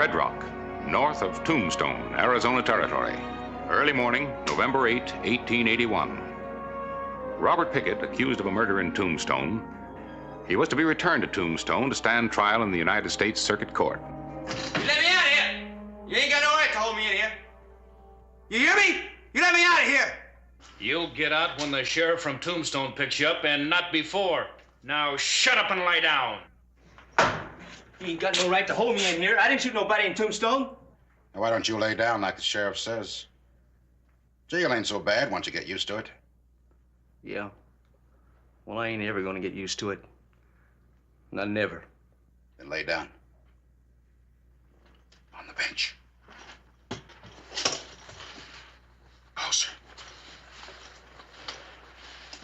Red Rock, north of Tombstone, Arizona Territory. Early morning, November 8, 1881. Robert Pickett, accused of a murder in Tombstone. He was to be returned to Tombstone to stand trial in the United States Circuit Court. You let me out of here! You ain't got no right to hold me in here. You hear me? You let me out of here! You'll get out when the sheriff from Tombstone picks you up, and not before. Now shut up and lie down. You ain't got no right to hold me in here. I didn't shoot nobody in Tombstone. Now, why don't you lay down like the sheriff says? Jail ain't so bad once you get used to it. Yeah. Well, I ain't ever gonna get used to it. Not never. Then lay down. On the bench. Closer.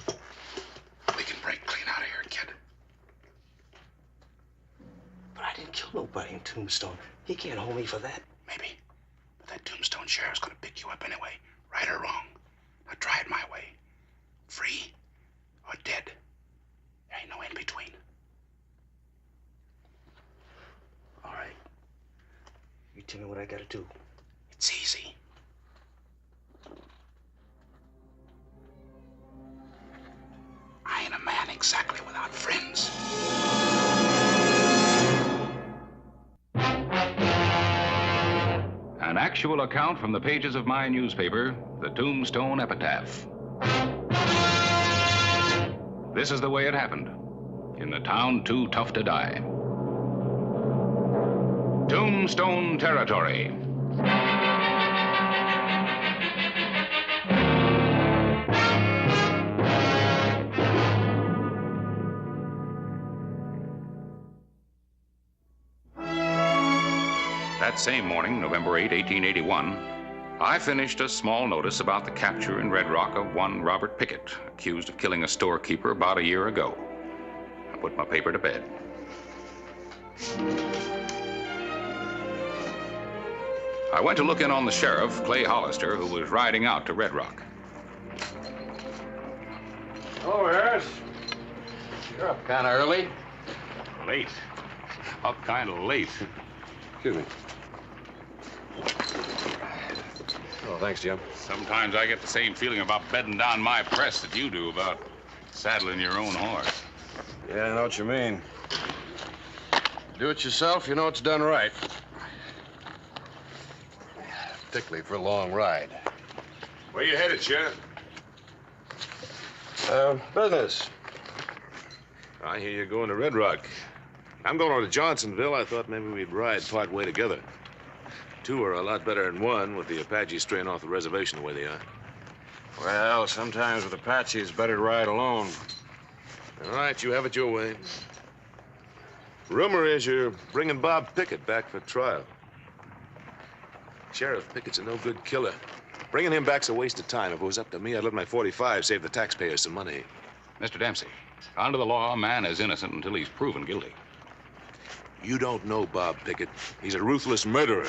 We can break clean out of here, kid. But I didn't kill nobody in Tombstone. He can't hold me for that. Maybe. But that Tombstone sheriff's gonna pick you up anyway, right or wrong. Now try it my way. Free or dead. There ain't no in between. All right. You tell me what I gotta do. It's easy. I ain't a man exactly without friends. An actual account from the pages of my newspaper, the Tombstone Epitaph. This is the way it happened, in the town too tough to die. Tombstone Territory. That same morning, November 8, 1881, I finished a small notice about the capture in Red Rock of one Robert Pickett, accused of killing a storekeeper about a year ago. I put my paper to bed. I went to look in on the sheriff, Clay Hollister, who was riding out to Red Rock. Oh, Harris. You're up kind of early. Late. Up kind of late. Excuse me. Oh, thanks, Jim. Sometimes I get the same feeling about bedding down my press that you do about saddling your own horse. Yeah, I know what you mean. Do it yourself, you know it's done right. Particularly for a long ride. Where you headed, Sheriff? Business. I hear you're going to Red Rock. I'm going over to Johnsonville. I thought maybe we'd ride part way together. Two are a lot better than one with the Apaches straying off the reservation the way they are. Well, sometimes with Apache, it's better to ride alone. All right, you have it your way. Rumor is you're bringing Bob Pickett back for trial. Sheriff Pickett's a no-good killer. Bringing him back's a waste of time. If it was up to me, I'd let my .45 save the taxpayers some money. Mr. Dempsey, under the law, a man is innocent until he's proven guilty. You don't know Bob Pickett. He's a ruthless murderer.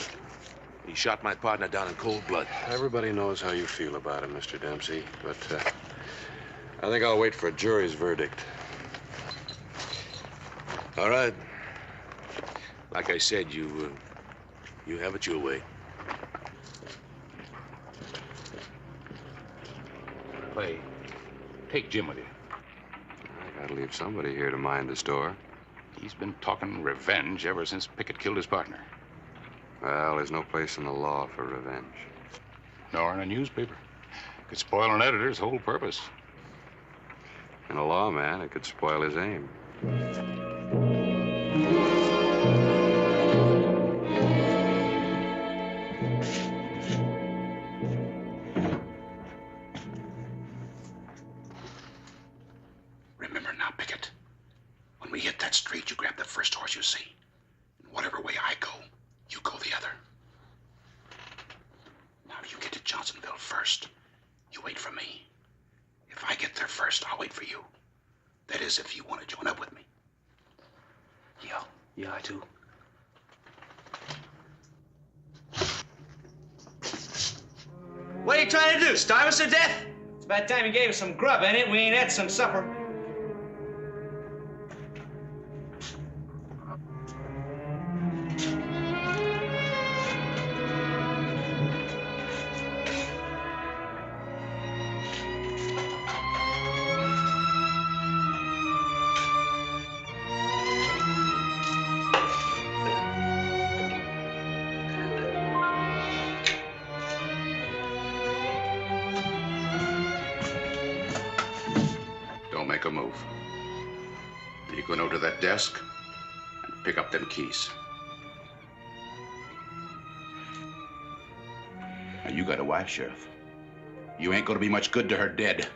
He shot my partner down in cold blood. Everybody knows how you feel about him, Mr. Dempsey, but I think I'll wait for a jury's verdict. All right. Like I said, you have it your way. Clay, take Jim with you. I gotta leave somebody here to mind the store. He's been talking revenge ever since Pickett killed his partner. Well, there's no place in the law for revenge. Nor in a newspaper. Could spoil an editor's whole purpose. In a lawman, it could spoil his aim. Remember now, Pickett. When we hit that street, you grab the first horse you see. And whatever way I go, you go the other. Now, you get to Johnsonville first. You wait for me. If I get there first, I'll wait for you. That is, if you want to join up with me. Yeah, I do. What are you trying to do, starve us to death? It's about time you gave us some grub, ain't it? We ain't had some supper. stove. You're going over to that desk and pick up them keys. Now, you got a wife, Sheriff. You ain't gonna be much good to her dead.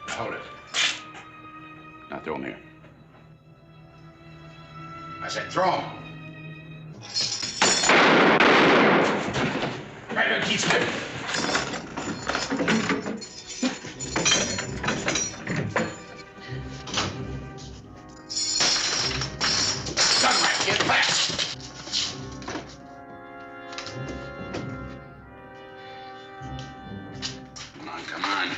Hold it. Now throw him here. I said throw him. Right on, keep steady. Get fast! Come on, come on.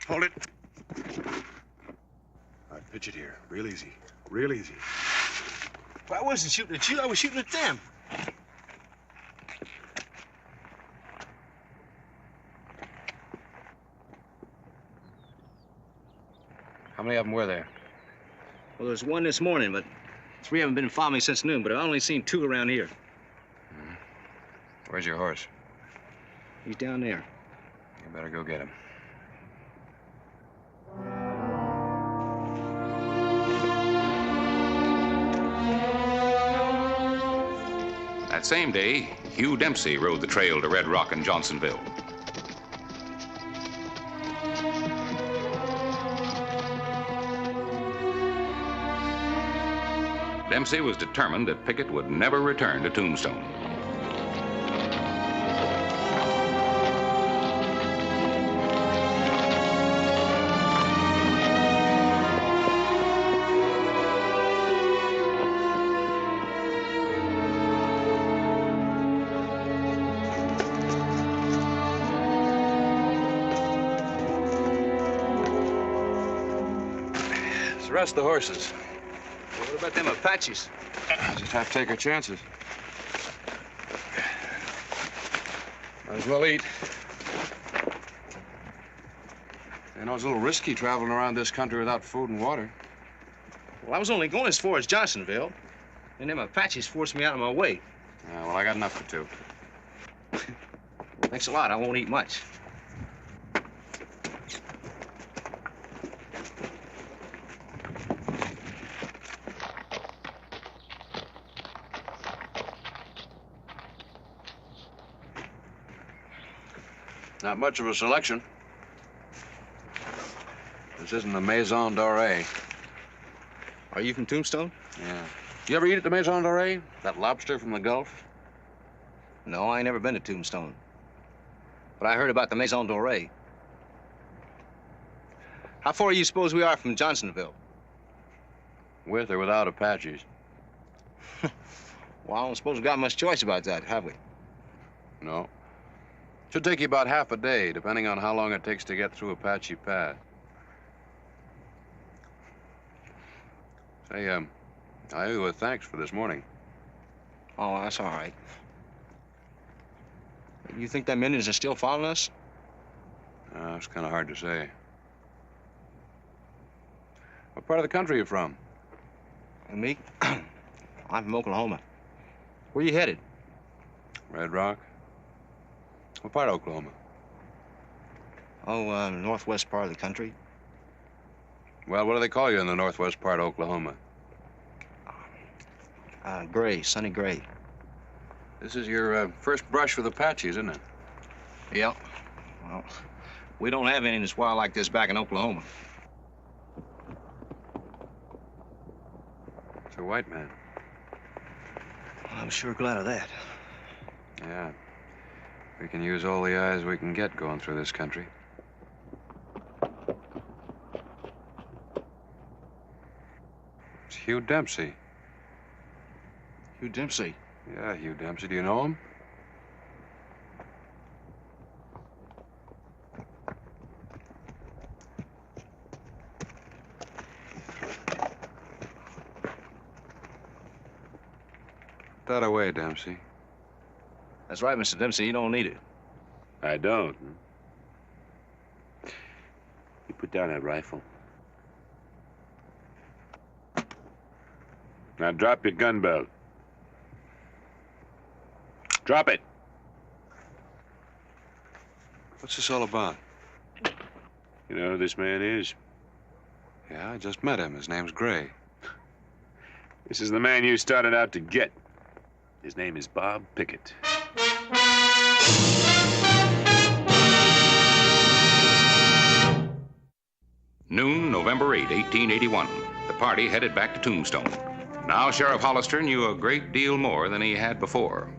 Hold it. All right, pitch it here. Real easy. Real easy. Well, I wasn't shooting at you. I was shooting at them. How many of them were there? Well, there's one this morning, but 3 haven't been following me since noon, but I've only seen 2 around here. Where's your horse? He's down there. You better go get him. That same day, Hugh Dempsey rode the trail to Red Rock and Johnsonville. Dempsey was determined that Pickett would never return to Tombstone. Let's rest the horses. What about them Apaches? Just have to take our chances. Might as well eat. You know, it's a little risky traveling around this country without food and water. Well, I was only going as far as Johnsonville, and them Apaches forced me out of my way. Yeah, well, I got enough for 2. Thanks a lot. I won't eat much. Not much of a selection. This isn't the Maison Dorée. Are you from Tombstone? Yeah. You ever eat at the Maison Dorée? That lobster from the Gulf? No, I ain't never been to Tombstone. But I heard about the Maison Dorée. How far do you suppose we are from Johnsonville? With or without Apaches? Well, I don't suppose we got much choice about that, have we? No. Should take you about half a day, depending on how long it takes to get through Apache Pass. Say, I owe you a thanks for this morning. Oh, that's all right. You think them Indians are still following us? It's kind of hard to say. What part of the country are you from? And me? I'm from Oklahoma. Where you headed? Red Rock? What part of Oklahoma? Oh, northwest part of the country. Well, what do they call you in the northwest part of Oklahoma? Gray, Sonny Gray. This is your first brush with Apaches, isn't it? Yep. Well, we don't have any that's wild like this back in Oklahoma. It's a white man. I'm sure glad of that. Yeah. We can use all the eyes we can get going through this country. It's Hugh Dempsey. Hugh Dempsey? Yeah, Hugh Dempsey. Do you know him? Put that away, Dempsey. That's right, Mr. Dempsey. You don't need it. I don't. You put down that rifle. Now drop your gun belt. Drop it. What's this all about? You know who this man is? Yeah, I just met him. His name's Gray. This is the man you started out to get. His name is Bob Pickett. Noon, November 8, 1881. The party headed back to Tombstone. Now Sheriff Hollister knew a great deal more than he had before.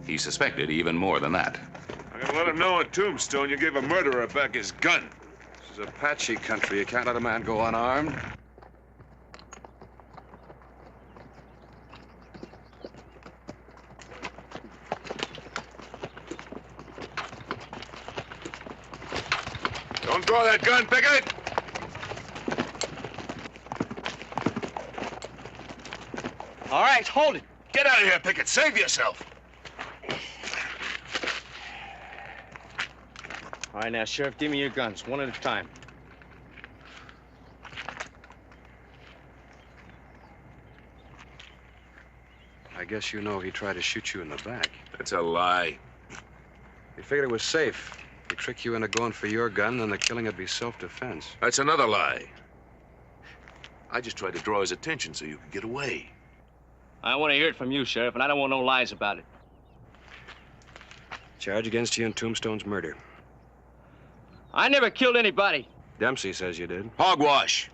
He suspected even more than that. I'm gonna let him know in Tombstone you gave a murderer back his gun. This is Apache country. You can't let a man go unarmed. Don't draw that gun, Pickett! All right, hold it. Get out of here, Pickett. Save yourself. All right, now, Sheriff, give me your guns, one at a time. I guess you know he tried to shoot you in the back. That's a lie. He figured it was safe. He'd trick you into going for your gun, then the killing would be self-defense. That's another lie. I just tried to draw his attention so you could get away. I want to hear it from you, Sheriff, and I don't want no lies about it. Charge against you in Tombstone's murder. I never killed anybody. Dempsey says you did. Hogwash.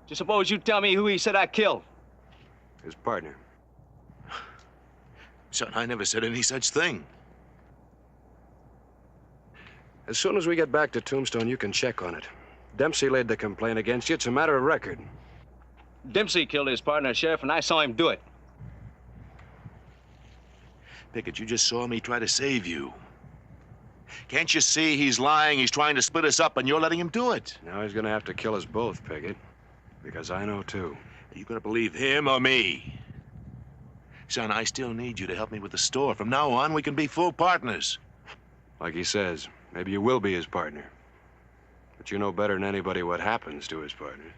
Just suppose you tell me who he said I killed. His partner. Son, I never said any such thing. As soon as we get back to Tombstone, you can check on it. Dempsey laid the complaint against you. It's a matter of record. Dempsey killed his partner, Sheriff, and I saw him do it. Pickett, you just saw me try to save you. Can't you see he's lying? He's trying to split us up, and you're letting him do it. Now he's gonna have to kill us both, Pickett. Because I know, too. Are you gonna believe him or me? Son, I still need you to help me with the store. From now on, we can be full partners. Like he says, maybe you will be his partner. But you know better than anybody what happens to his partner.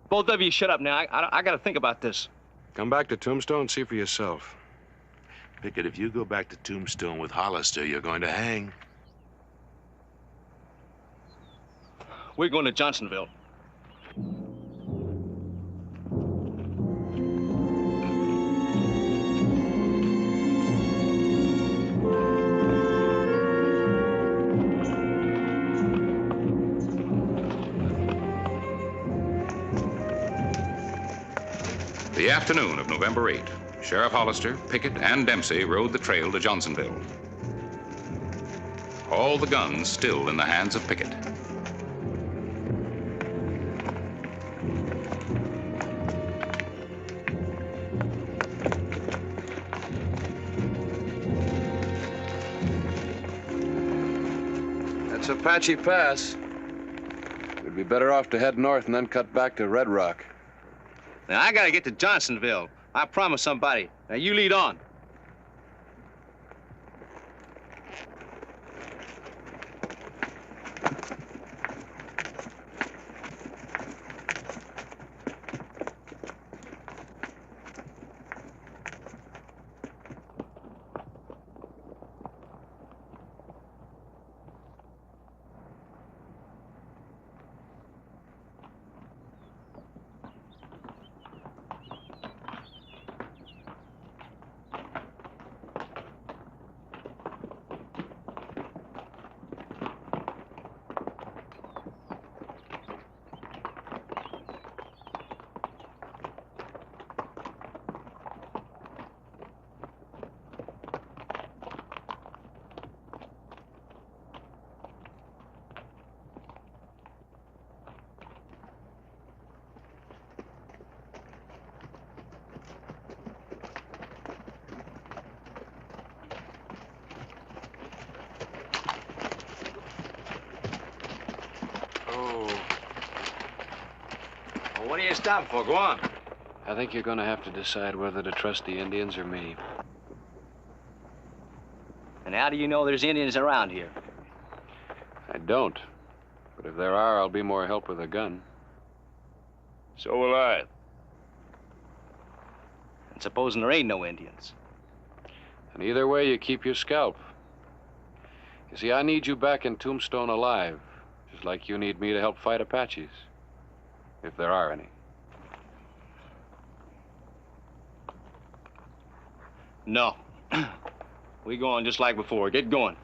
Both of you shut up now. I got to think about this. Come back to Tombstone and see for yourself. Pickett, if you go back to Tombstone with Hollister, you're going to hang. We're going to Johnsonville. The afternoon of November 8, Sheriff Hollister, Pickett, and Dempsey rode the trail to Johnsonville. All the guns still in the hands of Pickett. That's Apache Pass. We'd be better off to head north and then cut back to Red Rock. Now, I gotta get to Johnsonville. I promised somebody. Now, you lead on. What are you stopping for? Go on. I think you're going to have to decide whether to trust the Indians or me. And how do you know there's Indians around here? I don't. But if there are, I'll be more help with a gun. So will I. And supposing there ain't no Indians? And either way, you keep your scalp. You see, I need you back in Tombstone alive, just like you need me to help fight Apaches. If there are any. No. We go on just like before. Get going.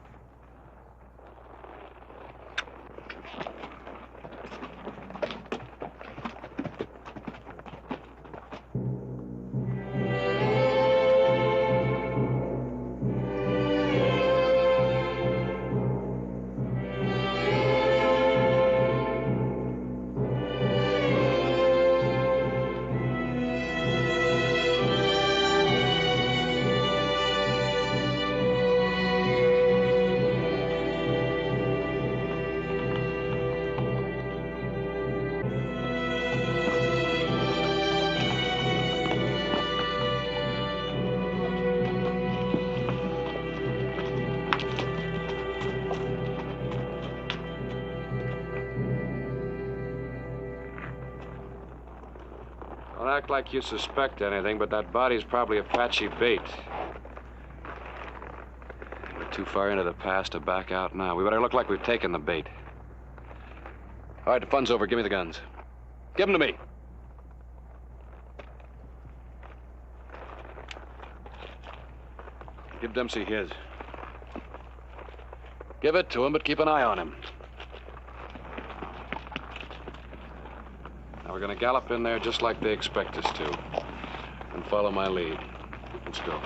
Don't act like you suspect anything, but that body's probably Apache bait. We're too far into the pass to back out now. We better look like we've taken the bait. All right, the fun's over. Give me the guns. Give them to me. Give Dempsey his. Give it to him, but keep an eye on him. Now we're going to gallop in there just like they expect us to. And follow my lead. Let's go.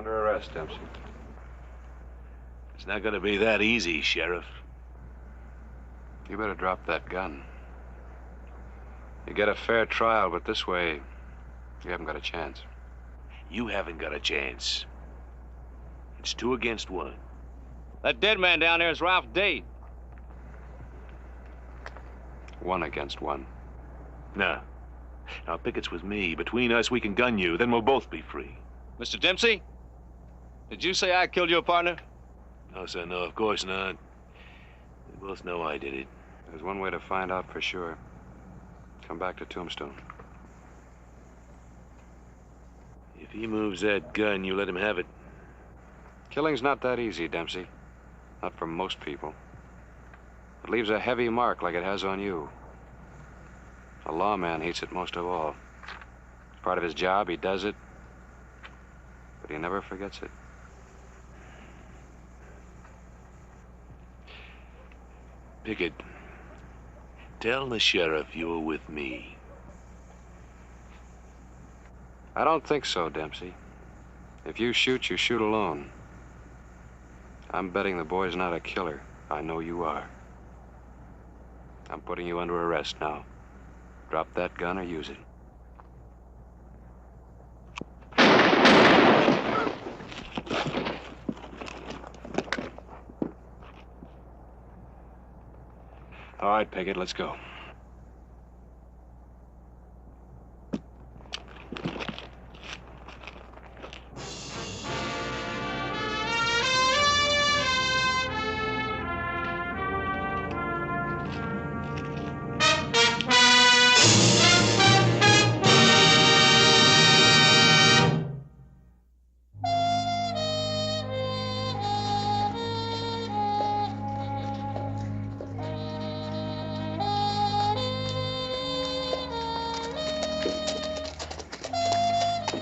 under arrest, Dempsey. It's not going to be that easy, Sheriff. You better drop that gun. You get a fair trial, but this way, you haven't got a chance. You haven't got a chance. It's 2 against 1. That dead man down there is Ralph Dade. 1 against 1. No. Now, Pickett's with me. Between us, we can gun you. Then we'll both be free. Mr. Dempsey, did you say I killed your partner? No, sir, no, of course not. We both know I did it. There's one way to find out for sure. Come back to Tombstone. If he moves that gun, you let him have it. Killing's not that easy, Dempsey. Not for most people. It leaves a heavy mark like it has on you. A lawman hates it most of all. It's part of his job, he does it, but he never forgets it. Pickett, tell the sheriff you're with me. I don't think so, Dempsey. If you shoot alone. I'm betting the boy's not a killer. I know you are. I'm putting you under arrest now. Drop that gun or use it. All right, Pickett, let's go.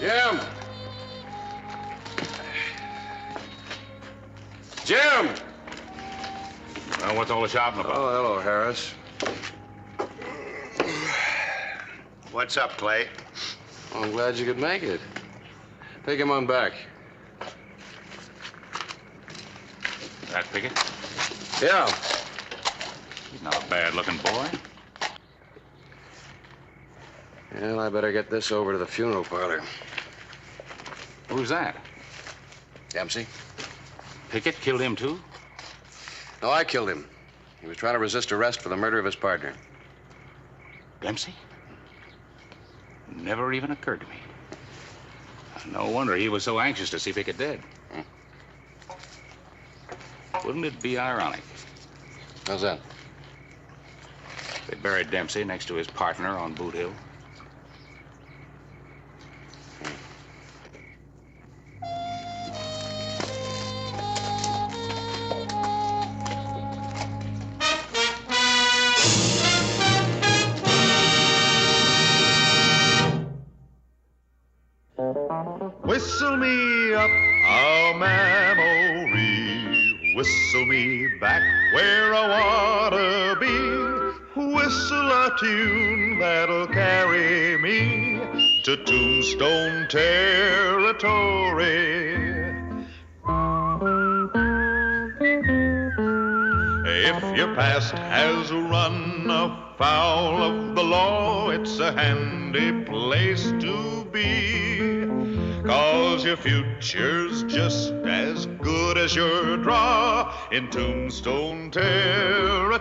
Jim! Jim! Well, what's all the shouting about? Oh, hello, Harris. What's up, Clay? Well, I'm glad you could make it. Take him on back. That Pickett? Yeah. He's not a bad-looking boy. Well, I better get this over to the funeral parlor. Who's that? Dempsey? Pickett killed him, too? No, I killed him. He was trying to resist arrest for the murder of his partner. Dempsey? Never even occurred to me. No wonder he was so anxious to see Pickett dead. Wouldn't it be ironic? How's that? They buried Dempsey next to his partner on Boot Hill. Whistle me up a memory, whistle me back where I wanna be, whistle a tune that'll carry me to Tombstone territory. If your past has run afoul of the law, it's a handy place to be, 'cause your future's just as good as your draw in Tombstone territory.